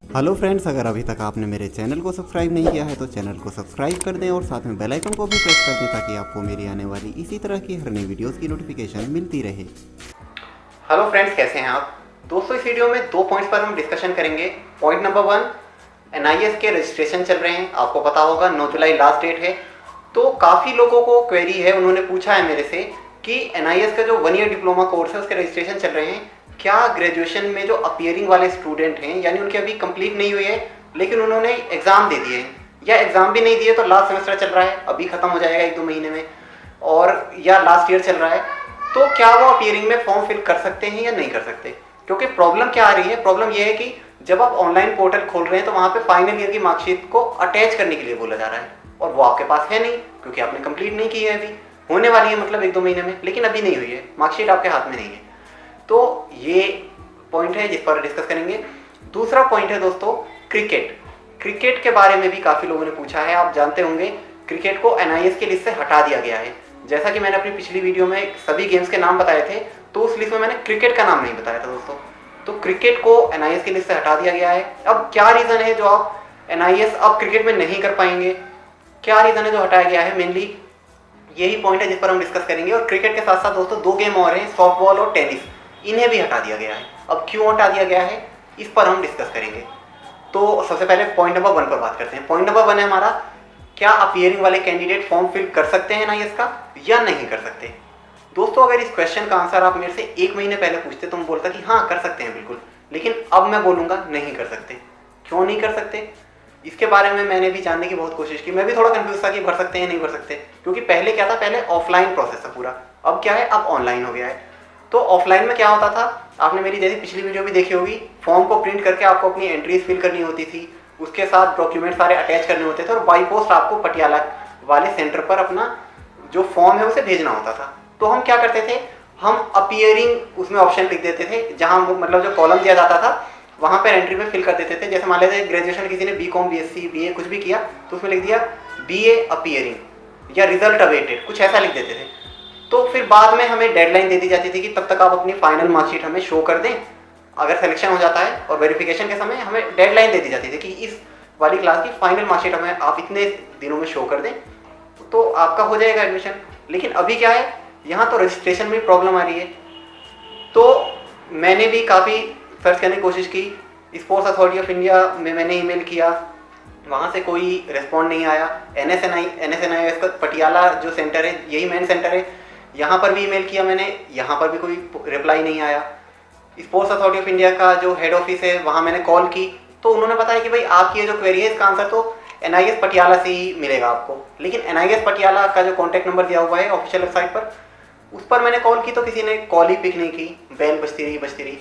Hello friends, अगर अभी तक आपने मेरे चैनल को सब्सक्राइब नहीं किया है तो चैनल को सब्सक्राइब कर दें और साथ में बेल आइकन को भी प्रेस कर दें ताकि आपको मेरी आने वाली इसी तरह की हर नई वीडियोस की नोटिफिकेशन मिलती रहे। हेलो फ्रेंड्स, कैसे हैं आप दोस्तों। इस वीडियो में 2 पॉइंट्स पर हम डिस्कशन करेंगे। पॉइंट नंबर 1, एनआईएस के रजिस्ट्रेशन चल रहे हैं। आपको पता होगा 9 जुलाई लास्ट डेट है। तो काफ़ी लोगों को क्वेरी है, उन्होंने पूछा है मेरे से कि एनआईएस का जो 1 ईयर डिप्लोमा कोर्स है उसके रजिस्ट्रेशन चल रहे हैं, क्या ग्रेजुएशन में जो अपीयरिंग वाले स्टूडेंट हैं, यानी उनकी अभी कंप्लीट नहीं हुई है लेकिन उन्होंने एग्ज़ाम दे दिए हैं, या एग्ज़ाम भी नहीं दिए तो लास्ट सेमेस्टर चल रहा है, अभी ख़त्म हो जाएगा 1-2 महीने में, और या लास्ट ईयर चल रहा है, तो क्या वो अपीयरिंग में फॉर्म फिल कर सकते हैं या नहीं कर सकते। क्योंकि प्रॉब्लम क्या आ रही है, प्रॉब्लम ये है कि जब आप ऑनलाइन पोर्टल खोल रहे हैं तो वहाँ पे फाइनल ईयर की मार्कशीट को अटैच करने के लिए बोला जा रहा है, और वो आपके पास है नहीं क्योंकि आपने कंप्लीट नहीं की है, अभी होने वाली है, मतलब 1-2 महीने में, लेकिन अभी नहीं हुई है, मार्कशीट आपके हाथ में नहीं है। तो ये पॉइंट है जिस पर डिस्कस करेंगे। दूसरा पॉइंट है दोस्तों, क्रिकेट के बारे में भी काफ़ी लोगों ने पूछा है। आप जानते होंगे क्रिकेट को एनआईएस की लिस्ट से हटा दिया गया है। जैसा कि मैंने अपनी पिछली वीडियो में सभी गेम्स के नाम बताए थे, तो उस लिस्ट में मैंने क्रिकेट का नाम नहीं बताया था दोस्तों। तो क्रिकेट को एनआईएस की लिस्ट से हटा दिया गया है। अब क्या रीज़न है जो आप एनआईएस अब क्रिकेट में नहीं कर पाएंगे, क्या रीज़न है जो हटाया गया है, मेनली यही पॉइंट है जिस पर हम डिस्कस करेंगे। और क्रिकेट के साथ साथ दोस्तों 2 गेम और हैं, सॉफ्टबॉल और टेनिस, इन्हें भी हटा दिया गया है। अब क्यों हटा दिया गया है, इस पर हम डिस्कस करेंगे। तो सबसे पहले पॉइंट नंबर 1 पर बात करते हैं। पॉइंट नंबर 1 है हमारा, क्या अपीयरिंग वाले कैंडिडेट फॉर्म फिल कर सकते हैं एनआईएस का या नहीं कर सकते। दोस्तों, अगर इस क्वेश्चन का आंसर आप मेरे से 1 महीने पहले पूछते तो मैं बोलता कि हाँ कर सकते हैं बिल्कुल, लेकिन अब मैं बोलूँगा नहीं कर सकते। क्यों नहीं कर सकते, इसके बारे में मैंने भी जानने की बहुत कोशिश की। मैं भी थोड़ा कंफ्यूज था कि भर सकते हैं नहीं भर सकते, क्योंकि पहले क्या था, पहले ऑफलाइन प्रोसेस था पूरा, अब क्या है, अब ऑनलाइन हो गया है। तो ऑफलाइन में क्या होता था, आपने मेरी जैसी पिछली वीडियो भी देखी होगी, फॉर्म को प्रिंट करके आपको अपनी एंट्रीज फिल करनी होती थी, उसके साथ डॉक्यूमेंट सारे अटैच करने होते थे, और बाई पोस्ट आपको पटियाला वाले सेंटर पर अपना जो फॉर्म है उसे भेजना होता था। तो हम क्या करते थे, हम अपीयरिंग उसमें ऑप्शन लिख देते थे, जहाँ मतलब जो कॉलम दिया जाता था वहाँ पर एंट्री में फिल कर देते थे। जैसे मान लेते ग्रेजुएशन किसी ने बीकॉम, बीएससी, बीए कुछ भी किया तो उसमें लिख दिया बीए अपीयरिंग या रिजल्ट अवेटेड, कुछ ऐसा लिख देते थे। तो फिर बाद में हमें डेडलाइन दे दी जाती थी कि तब तक आप अपनी फाइनल मार्कशीट हमें शो कर दें। अगर सिलेक्शन हो जाता है और वेरिफिकेशन के समय हमें डेडलाइन दे दी जाती थी कि इस वाली क्लास की फाइनल मार्कशीट हमें आप इतने दिनों में शो कर दें तो आपका हो जाएगा एडमिशन। लेकिन अभी क्या है, यहाँ तो रजिस्ट्रेशन में प्रॉब्लम आ रही है। तो मैंने भी काफ़ी सर्च करने की कोशिश की, स्पोर्ट्स अथॉरिटी ऑफ इंडिया में मैंने ईमेल किया, वहाँ से कोई रिस्पॉन्ड नहीं आया। एनएसएनआईएस का पटियाला जो सेंटर है, यही मेन सेंटर है, यहाँ पर भी ईमेल किया मैंने, यहाँ पर भी कोई रिप्लाई नहीं आया। स्पोर्ट्स अथॉरिटी ऑफ इंडिया का जो हेड ऑफिस है वहाँ मैंने कॉल की, तो उन्होंने बताया कि भाई आपकी ये जो क्वेरी है इसका आंसर तो एनआईएस पटियाला से ही मिलेगा आपको। लेकिन एनआईएस पटियाला का जो कॉन्टैक्ट नंबर दिया हुआ है ऑफिशियल वेबसाइट पर, उस पर मैंने कॉल की तो किसी ने कॉल ही पिक नहीं की, बेल बजती रही।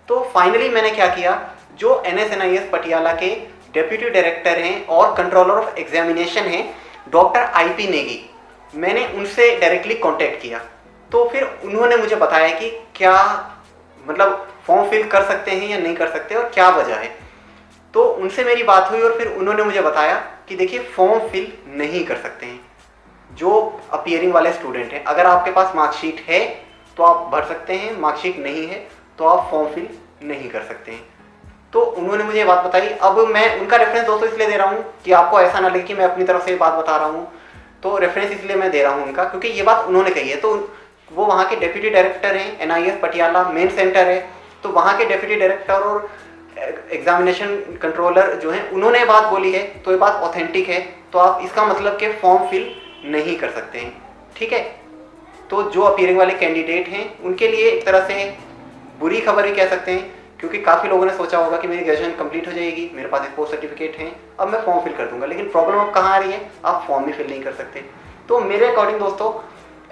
तो फाइनली मैंने क्या किया, जो एनएसएनआईएस पटियाला के डेप्यूटी डायरेक्टर हैं और कंट्रोलर ऑफ एग्जामिनेशन हैं डॉक्टर आईपी नेगी, मैंने उनसे डायरेक्टली कांटेक्ट किया। तो फिर उन्होंने मुझे बताया कि क्या मतलब फॉर्म फिल कर सकते हैं या नहीं कर सकते और क्या वजह है। तो उनसे मेरी बात हुई और फिर उन्होंने मुझे बताया कि देखिए फॉर्म फिल नहीं कर सकते हैं जो अपीयरिंग वाले स्टूडेंट हैं। अगर आपके पास मार्कशीट है तो आप भर सकते हैं, मार्कशीट नहीं है तो आप फॉर्म फिल नहीं कर सकते हैं। तो उन्होंने मुझे ये बात बताई। अब मैं उनका रेफरेंस दोस्तों इसलिए दे रहा हूँ कि आपको ऐसा ना लगे कि मैं अपनी तरफ से ये बात बता रहा हूँ, तो रेफरेंस इसलिए मैं दे रहा हूँ उनका, क्योंकि ये बात उन्होंने कही है। तो वो वहाँ के डेप्यूटी डायरेक्टर हैं, एनआईएस पटियाला मेन सेंटर है, तो वहाँ के डेप्यूटी डायरेक्टर और एग्जामिनेशन कंट्रोलर जो हैं उन्होंने बात बोली है, तो ये बात ऑथेंटिक है। तो आप इसका मतलब कि फॉर्म फिल नहीं कर सकते हैं, ठीक है। तो जो अपीयरिंग वाले कैंडिडेट हैं उनके लिए एक तरह से बुरी खबर ही कह सकते हैं, क्योंकि काफ़ी लोगों ने सोचा होगा कि मेरी ग्रेजुएशन कंप्लीट हो जाएगी, मेरे पास स्पोर्ट्स सर्टिफिकेट हैं, अब मैं फॉर्म फिल कर दूंगा। लेकिन प्रॉब्लम अब कहाँ आ रही है, आप फॉर्म भी फिल नहीं कर सकते। तो मेरे अकॉर्डिंग दोस्तों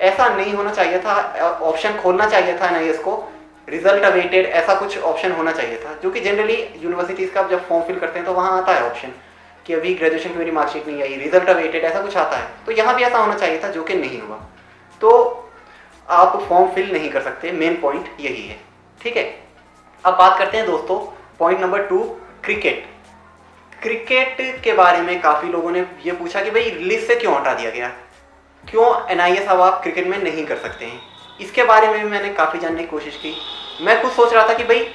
ऐसा नहीं होना चाहिए था, ऑप्शन खोलना चाहिए था एनआईएस को, रिजल्ट अवेटेड ऐसा कुछ ऑप्शन होना चाहिए था, जो कि जनरली यूनिवर्सिटीज़ का जब फॉर्म फिल करते हैं तो वहाँ आता है ऑप्शन कि अभी ग्रेजुएशन की मेरी मार्कशीट नहीं आई, रिजल्ट अवेटेड ऐसा कुछ आता है। तो यहाँ भी ऐसा होना चाहिए था, जो कि नहीं हुआ। तो आप फॉर्म फिल नहीं कर सकते, मेन पॉइंट यही है, ठीक है। अब बात करते हैं दोस्तों पॉइंट नंबर 2, क्रिकेट के बारे में काफ़ी लोगों ने ये पूछा कि भाई लिस्ट से क्यों हटा दिया गया, क्यों एनआईएस अब आप क्रिकेट में नहीं कर सकते हैं। इसके बारे में भी मैंने काफ़ी जानने की कोशिश की। मैं खुद सोच रहा था कि भाई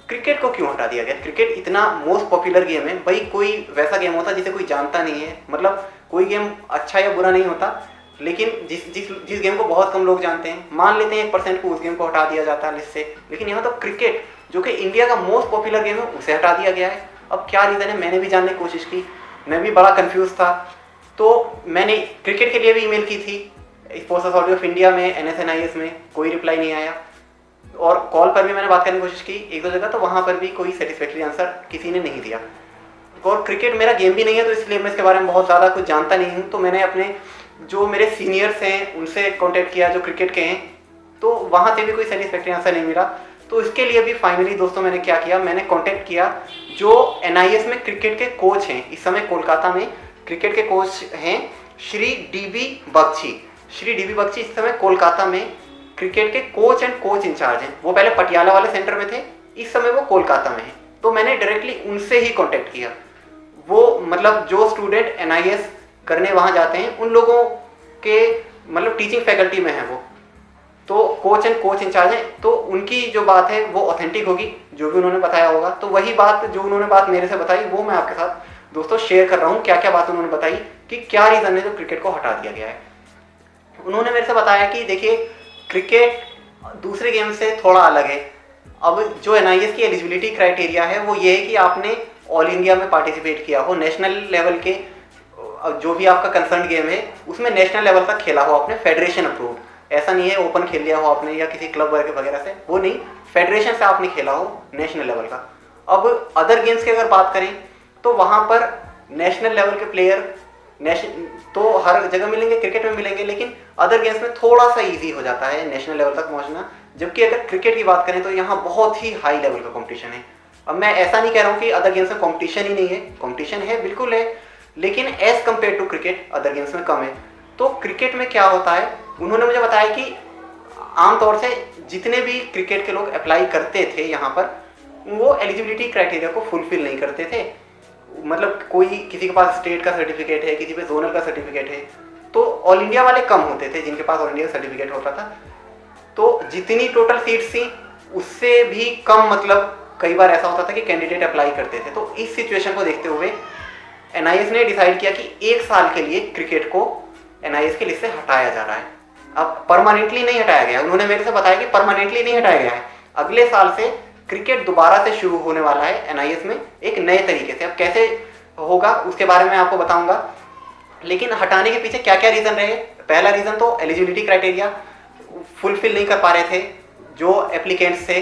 क्रिकेट को क्यों हटा दिया गया? क्रिकेट इतना मोस्ट पॉपुलर गेम है भाई, कोई वैसा गेम होता जिसे कोई जानता नहीं है, मतलब कोई गेम अच्छा या बुरा नहीं होता, लेकिन जिस गेम को बहुत कम लोग जानते हैं, मान लेते हैं 1% को, उस गेम को हटा दिया जाता है लिस्ट से। लेकिन यहाँ तो क्रिकेट जो कि इंडिया का मोस्ट पॉपुलर गेम है उसे हटा दिया गया है। अब क्या रीज़न है? मैंने भी जानने की कोशिश की, मैं भी बड़ा कंफ्यूज था। तो मैंने क्रिकेट के लिए भी ईमेल की थी स्पोर्ट्स अथॉरिटी ऑफ इंडिया में, NSNIS में, कोई रिप्लाई नहीं आया। और कॉल पर भी मैंने बात करने की कोशिश की एक दो जगह, तो वहाँ पर भी कोई सेटिस्फैक्ट्री आंसर किसी ने नहीं दिया। और क्रिकेट मेरा गेम भी नहीं है, तो इसलिए मैं इसके बारे में बहुत ज़्यादा कुछ जानता नहीं हूँ। तो मैंने अपने जो मेरे सीनियर्स हैं उनसे कांटेक्ट किया जो क्रिकेट के हैं, तो वहाँ से भी कोई सेटिस्फैक्ट्री आंसर नहीं मिला। तो इसके लिए भी फाइनली दोस्तों मैंने क्या किया, मैंने कांटेक्ट किया जो NIS में क्रिकेट के कोच हैं, इस समय कोलकाता में क्रिकेट के कोच हैं श्री DB बख्शी। श्री DB बख्शी इस समय कोलकाता में क्रिकेट के कोच एंड कोच इंचार्ज हैं। वो पहले पटियाला वाले सेंटर में थे, इस समय वो कोलकाता में हैं। तो मैंने डायरेक्टली उनसे ही कांटेक्ट किया। वो मतलब जो स्टूडेंट NIS करने वहाँ जाते हैं उन लोगों के मतलब टीचिंग फैकल्टी में है वो, तो कोच एंड कोच इंचार्ज हैं। तो उनकी जो बात है वो ऑथेंटिक होगी, जो भी उन्होंने बताया होगा। तो वही बात जो उन्होंने बात मेरे से बताई वो मैं आपके साथ दोस्तों शेयर कर रहा हूँ, क्या क्या बात उन्होंने बताई कि क्या रीज़न है जो क्रिकेट को हटा दिया गया है। उन्होंने मेरे से बताया कि देखिए क्रिकेट दूसरे गेम से थोड़ा अलग है। अब जो NIS की एलिजिबिलिटी क्राइटेरिया है वो ये है कि आपने ऑल इंडिया में पार्टिसिपेट किया हो, नेशनल लेवल के जो भी आपका कंसर्न गेम है उसमें नेशनल लेवल तक खेला हो आपने, फेडरेशन अप्रूव्ड। ऐसा नहीं है ओपन खेल लिया हो आपने या किसी क्लब वगैरह से, वो नहीं, फेडरेशन से आपने खेला हो नेशनल लेवल का। अब अदर गेम्स की अगर बात करें तो वहाँ पर नेशनल लेवल के प्लेयर तो हर जगह मिलेंगे, क्रिकेट में मिलेंगे, लेकिन अदर गेम्स में थोड़ा सा इजी हो जाता है नेशनल लेवल तक पहुंचना। जबकि अगर क्रिकेट की बात करें तो यहाँ बहुत ही हाई लेवल का कंपटीशन है। अब मैं ऐसा नहीं कह रहा हूँ कि अदर गेम्स में कंपटीशन ही नहीं है, कंपटीशन है, बिल्कुल है, लेकिन as compared to cricket other games में कम है। तो क्रिकेट में क्या होता है, उन्होंने मुझे बताया कि आमतौर से जितने भी क्रिकेट के लोग अप्लाई करते थे यहाँ पर, वो एलिजिबिलिटी क्राइटेरिया को फुलफिल नहीं करते थे। मतलब कोई किसी के पास स्टेट का सर्टिफिकेट है, किसी पे जोनल का सर्टिफिकेट है, तो ऑल इंडिया वाले कम होते थे जिनके पास ऑल इंडिया का सर्टिफिकेट होता था। तो जितनी टोटल सीट्स थी उससे भी कम, मतलब कई बार ऐसा होता था कि कैंडिडेट अप्लाई करते थे। तो इस सिचुएशन को देखते हुए NIS ने डिसाइड किया कि 1 साल के लिए क्रिकेट को NIS की लिस्ट से हटाया जा रहा है। अब परमानेंटली नहीं हटाया गया, उन्होंने मेरे से बताया कि परमानेंटली नहीं हटाया गया है। अगले साल से क्रिकेट दोबारा से शुरू होने वाला है NIS में एक नए तरीके से। अब कैसे होगा उसके बारे में आपको बताऊंगा, लेकिन हटाने के पीछे क्या क्या रीज़न रहे। पहला रीज़न तो एलिजिबिलिटी क्राइटेरिया फुलफिल नहीं कर पा रहे थे जो एप्लीकेंट्स थे,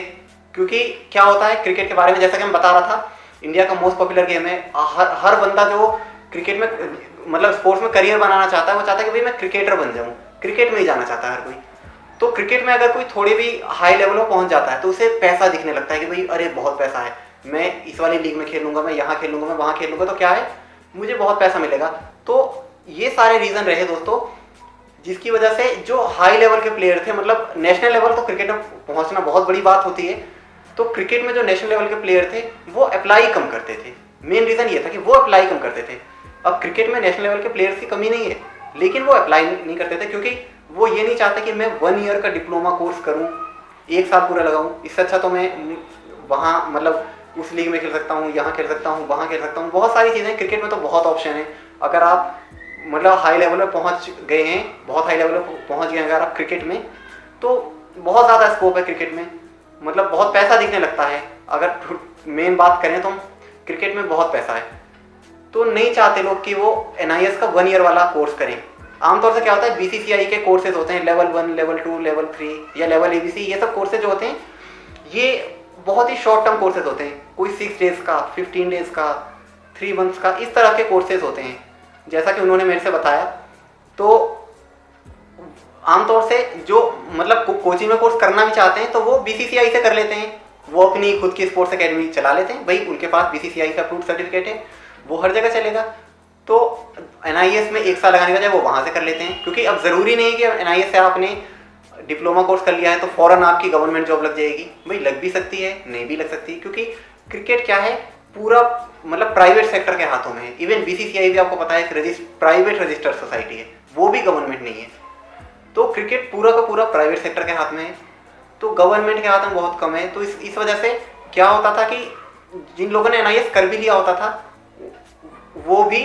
क्योंकि क्या होता है क्रिकेट के बारे में, जैसा कि मैं बता रहा था, इंडिया का मोस्ट पॉपुलर गेम है। हर बंदा जो क्रिकेट में मतलब स्पोर्ट्स में करियर बनाना चाहता है, वो चाहता है कि भाई मैं क्रिकेटर बन जाऊँ, क्रिकेट में ही जाना चाहता है हर कोई। तो क्रिकेट में अगर कोई थोड़ी भी हाई लेवल पर पहुंच जाता है तो उसे पैसा दिखने लगता है कि भाई अरे बहुत पैसा है, मैं इस वाली लीग में खेलूंगा, मैं यहाँ खेलूंगा, मैं वहाँ खेलूंगा, तो क्या है मुझे बहुत पैसा मिलेगा। तो ये सारे रीज़न रहे दोस्तों, जिसकी वजह से जो हाई लेवल के प्लेयर थे, मतलब नेशनल लेवल तो क्रिकेट में पहुँचना बहुत बड़ी बात होती है, तो क्रिकेट में जो नेशनल लेवल के प्लेयर थे वो अप्लाई कम करते थे। मेन रीज़न ये था कि वो अप्लाई कम करते थे। अब क्रिकेट में नेशनल लेवल के प्लेयर्स की कमी नहीं है, लेकिन वो अप्लाई नहीं करते थे क्योंकि वो ये नहीं चाहते कि मैं 1 ईयर का डिप्लोमा कोर्स करूं, 1 साल पूरा लगाऊं। इससे अच्छा तो मैं वहाँ मतलब उस लीग में खेल सकता हूँ, यहाँ खेल सकता हूँ, वहाँ खेल सकता हूँ, बहुत सारी चीज़ें। क्रिकेट में तो बहुत ऑप्शन है। अगर आप मतलब हाई लेवल पर पहुँच गए हैं, बहुत हाई लेवल पर पहुँच गए अगर आप क्रिकेट में, तो बहुत ज़्यादा स्कोप है क्रिकेट में, मतलब बहुत पैसा दिखने लगता है। अगर मेन बात करें तो क्रिकेट में बहुत पैसा है, तो नहीं चाहते लोग कि वो NIS का 1 ईयर वाला कोर्स करें। आमतौर से क्या होता है, BCCI के कोर्सेज होते हैं, लेवल 1, लेवल 2, लेवल 3 या लेवल ABC, ये सब कोर्सेज जो होते हैं ये बहुत ही शॉर्ट टर्म कोर्सेज होते हैं। कोई 6 डेज़ का, 15 डेज़ का, 3 मंथ्स का, इस तरह के कोर्सेज होते हैं, जैसा कि उन्होंने मेरे से बताया। तो आमतौर से जो मतलब कोचिंग में कोर्स करना भी चाहते हैं तो वो BCCI से कर लेते हैं, वो अपनी खुद की स्पोर्ट्स एकेडमी चला लेते हैं, भाई उनके पास BCCI का अप्रूव्ड सर्टिफिकेट है, वो हर जगह चलेगा। तो NIS में 1 साल लगाने का जाए वो वहाँ से कर लेते हैं, क्योंकि अब ज़रूरी नहीं है कि NIS से आपने डिप्लोमा कोर्स कर लिया है तो फ़ौरन आपकी गवर्नमेंट जॉब लग जाएगी। भाई लग भी सकती है, नहीं भी लग सकती, क्योंकि क्रिकेट क्या है पूरा मतलब प्राइवेट सेक्टर के हाथों में है। इवन BCCI भी आपको पता है कि प्राइवेट रजिस्टर्ड सोसाइटी है, वो भी गवर्नमेंट नहीं है। तो क्रिकेट पूरा का पूरा प्राइवेट सेक्टर के हाथ में है, तो गवर्नमेंट के हाथ में बहुत कम है। तो इस वजह से क्या होता था कि जिन लोगों ने NIS कर भी लिया होता था वो भी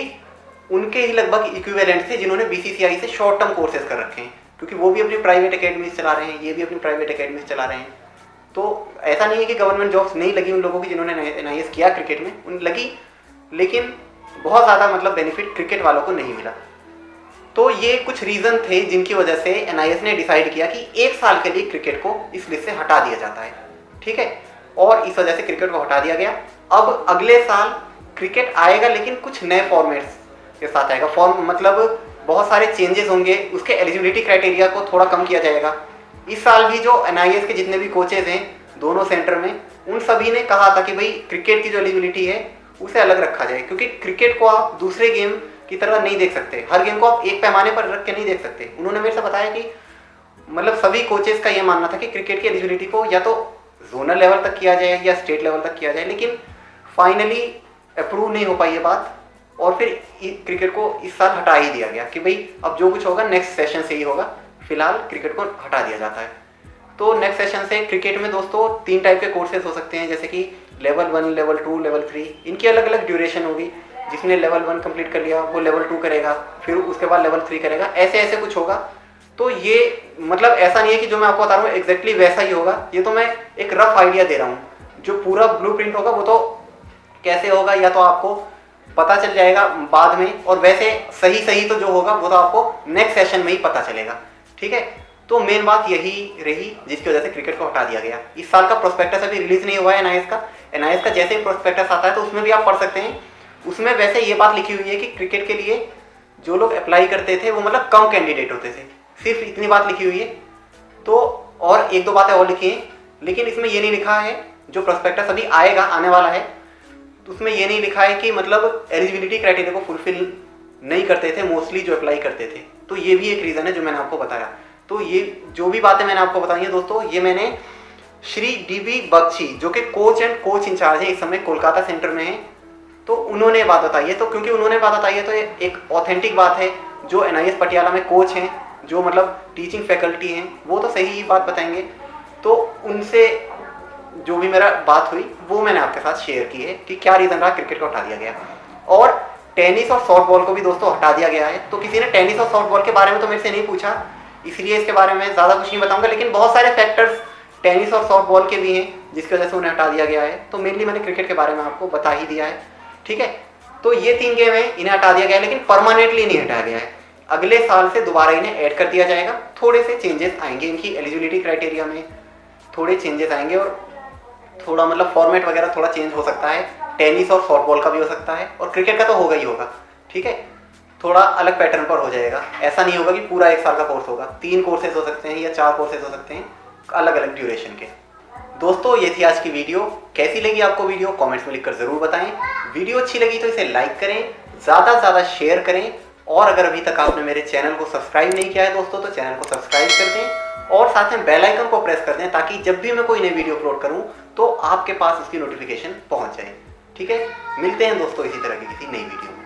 उनके ही लगभग इक्विवेलेंट थे जिन्होंने BCCI से शॉर्ट टर्म कोर्सेज कर रखे हैं, क्योंकि वो भी अपनी प्राइवेट एकेडमीज चला रहे हैं, ये भी अपनी प्राइवेट एकेडमीज चला रहे हैं। तो ऐसा नहीं है कि गवर्नमेंट जॉब्स नहीं लगी उन लोगों की जिन्होंने NIS किया क्रिकेट में, उन लगी, लेकिन बहुत ज़्यादा मतलब बेनिफिट क्रिकेट वालों को नहीं मिला। तो ये कुछ रीज़न थे जिनकी वजह से NIS ने डिसाइड किया कि 1 साल के लिए क्रिकेट को इस लिस्ट से हटा दिया जाता है, ठीक है। और इस वजह से क्रिकेट को हटा दिया गया। अब अगले साल क्रिकेट आएगा, लेकिन कुछ नए फॉर्मेट्स के साथ आएगा। फॉर्म मतलब बहुत सारे चेंजेस होंगे, उसके एलिजिबिलिटी क्राइटेरिया को थोड़ा कम किया जाएगा। इस साल भी जो NIS के जितने भी कोचेज हैं दोनों सेंटर में, उन सभी ने कहा था कि भाई क्रिकेट की जो एलिजिबिलिटी है उसे अलग रखा जाए, क्योंकि क्रिकेट को आप दूसरे गेम की तरह नहीं देख सकते, हर गेम को आप एक पैमाने पर रख के नहीं देख सकते। उन्होंने मेरे से बताया कि मतलब सभी कोचेस का ये मानना था कि क्रिकेट की एलिजिबिलिटी को या तो जोनल लेवल तक किया जाए या स्टेट लेवल तक किया जाए, लेकिन फाइनली अप्रूव नहीं हो पाई ये बात, और फिर क्रिकेट को इस साल हटा ही दिया गया कि भाई अब जो कुछ होगा नेक्स्ट सेशन से ही होगा, फिलहाल क्रिकेट को हटा दिया जाता है। तो नेक्स्ट सेशन से क्रिकेट में दोस्तों 3 टाइप के कोर्सेज हो सकते हैं, जैसे कि लेवल 1, लेवल 2, लेवल 3। इनकी अलग अलग ड्यूरेशन होगी। जिसने लेवल 1 कंप्लीट कर लिया वो लेवल 2 करेगा, फिर उसके बाद लेवल 3 करेगा, ऐसे ऐसे कुछ होगा। तो ये मतलब ऐसा नहीं है कि जो मैं आपको बता रहा हूँ एग्जैक्टली वैसा ही होगा, ये तो मैं एक रफ आइडिया दे रहा हूँ। जो पूरा ब्लूप्रिंट होगा वो तो कैसे होगा या तो आपको पता चल जाएगा बाद में, और वैसे सही तो जो होगा वो तो आपको नेक्स्ट सेशन में ही पता चलेगा, ठीक है। तो मेन बात यही रही जिसकी वजह से क्रिकेट को हटा दिया गया। इस साल का प्रोस्पेक्टस अभी रिलीज नहीं हुआ है NIS का जैसे ही प्रोस्पेक्टस आता है तो उसमें भी आप पढ़ सकते हैं। उसमें वैसे ये बात लिखी हुई है कि क्रिकेट के लिए जो लोग अप्लाई करते थे वो मतलब कम कैंडिडेट होते थे, सिर्फ इतनी बात लिखी हुई है। तो और 1-2 बातें और लिखी हैं, लेकिन इसमें ये नहीं लिखा है, जो प्रोस्पेक्टस अभी आएगा आने वाला है तो उसमें ये नहीं लिखा है कि मतलब एलिजिबिलिटी क्राइटेरिया को फुलफिल नहीं करते थे मोस्टली जो अप्लाई करते थे। तो ये भी एक रीज़न है जो मैंने आपको बताया। तो ये जो भी बातें मैंने आपको बताई हैं दोस्तों, ये मैंने श्री DB बख्शी जो कि कोच एंड कोच इंचार्ज है इस समय कोलकाता सेंटर में है, तो उन्होंने बात बताई है। तो क्योंकि उन्होंने बात बताई है तो ये एक ऑथेंटिक बात है। जो NIS पटियाला में कोच हैं, जो मतलब टीचिंग फैकल्टी हैं, वो तो सही ही बात बताएंगे। तो उनसे जो भी मेरा बात हुई वो मैंने आपके साथ शेयर की है कि क्या रीज़न रहा क्रिकेट को हटा दिया गया। और टेनिस और सॉफ्ट बॉल को भी दोस्तों हटा दिया गया है। तो किसी ने टेनिस और सॉफ्ट बॉल के बारे में तो मेरे से नहीं पूछा, इसलिए इसके बारे में ज़्यादा कुछ नहीं बताऊंगा, लेकिन बहुत सारे फैक्टर्स टेनिस और सॉफ्ट बॉल के भी हैं जिसकी वजह से उन्हें हटा दिया गया है। तो मेनली मैंने क्रिकेट के बारे में आपको बता ही दिया है, ठीक है। तो ये 3 गेम है, इन्हें हटा दिया गया है, लेकिन परमानेंटली नहीं हटाया गया है। अगले साल से दोबारा इन्हें ऐड कर दिया जाएगा। थोड़े से चेंजेस आएंगे, इनकी एलिजिबिलिटी क्राइटेरिया में थोड़े चेंजेस आएंगे, और थोड़ा मतलब फॉर्मेट वगैरह थोड़ा चेंज हो सकता है। टेनिस और सॉफ्ट बॉल का भी हो सकता है, और क्रिकेट का तो होगा ही होगा, ठीक है। थोड़ा अलग पैटर्न पर हो जाएगा, ऐसा नहीं होगा कि पूरा 1 साल का कोर्स होगा। 3 कोर्सेज हो सकते हैं या 4 कोर्सेज हो सकते हैं अलग अलग ड्यूरेशन के। दोस्तों ये थी आज की वीडियो। कैसी लगी आपको वीडियो कमेंट्स में लिखकर ज़रूर बताएं। वीडियो अच्छी लगी तो इसे लाइक करें, ज़्यादा से ज़्यादा शेयर करें, और अगर अभी तक आपने मेरे चैनल को सब्सक्राइब नहीं किया है दोस्तों तो चैनल को सब्सक्राइब कर दें, और साथ में बेल आइकन को प्रेस कर दें ताकि जब भी मैं कोई नई वीडियो अपलोड करूं तो आपके पास उसकी नोटिफिकेशन पहुंच जाए, ठीक है। मिलते हैं दोस्तों इसी तरह की किसी नई वीडियो में।